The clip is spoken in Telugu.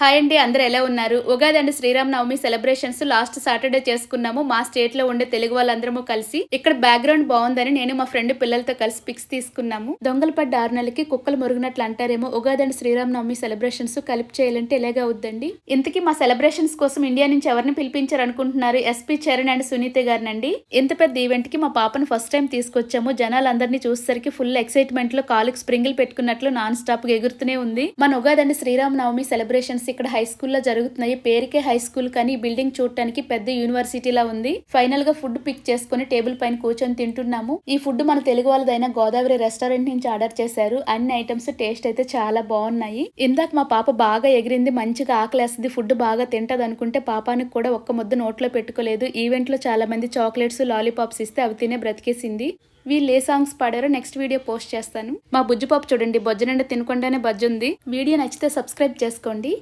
హాయ్ అండి, అందరూ ఎలా ఉన్నారు? Ugadi and Sri Rama Navami celebrations last Saturday చేసుకున్నాము. మా స్టేట్ లో ఉండే తెలుగు వాళ్ళందరము కలిసి. ఇక్కడ బ్యాక్గ్రౌండ్ బాగుందని నేను మా ఫ్రెండ్ పిల్లలతో కలిసి పిక్స్ తీసుకున్నాము. దొంగలు పడ్డ 6 నెలలకి కుక్కలు మురుగునట్లు అంటారేమో. ఉగాది అండ్ శ్రీరామనవమి సెలబ్రేషన్స్ కలిపి చేయాలంటే ఎలాగా అవుద్దండి. ఇంతకీ మా సెలబ్రేషన్స్ కోసం ఇండియా నుంచి ఎవరిని పిలిపించారు అనుకుంటున్నారు? ఎస్పీ చరణ్ అండ్ సునీత గారినండి. ఇంత పెద్ద ఈవెంట్ కి మా పాపను ఫస్ట్ టైం తీసుకొచ్చాము. జనాలందరినీ చూసేసరికి ఫుల్ ఎక్సైట్మెంట్ లో కాలుకి స్ప్రింగిల్ పెట్టుకున్నట్లు నాన్ స్టాప్ గా ఎగురుతూనే ఉంది. మన ఉగాది అండ్ శ్రీరామనవమి సెలబ్రేషన్స్ ఇక్కడ హై స్కూల్లో జరుగుతున్నాయి. పేరుకే హై స్కూల్ కానీ ఈ బిల్డింగ్ చూడటానికి పెద్ద యూనివర్సిటీలా ఉంది. ఫైనల్ గా ఫుడ్ పిక్ చేసుకుని టేబుల్ పైన కూర్చొని తింటున్నాము. ఈ ఫుడ్ మన తెలుగు వాళ్ళదైన గోదావరి రెస్టారెంట్ నుంచి ఆర్డర్ చేశారు. అన్ని ఐటమ్స్ టేస్ట్ అయితే చాలా బాగున్నాయి. ఇందాక మా పాప బాగా ఎగిరింది, మంచిగా ఆకలేస్తుంది, ఫుడ్ బాగా తింటది అనుకుంటే పాపానికి కూడా ఒక్క ముద్ద నోట్లో పెట్టుకోలేదు. ఈవెంట్ లో చాలా మంది చాక్లెట్స్, లాలీపాప్స్ ఇస్తే అవి తినే బ్రతికేసింది. వీళ్ళు ఏ సాంగ్స్ పాడారో నెక్స్ట్ వీడియో పోస్ట్ చేస్తాను. మా బుజ్జిపాప చూడండి, బొజ్జ నిండా తినకుండానే బజ్జుంది. వీడియో నచ్చితే సబ్స్క్రైబ్ చేసుకోండి.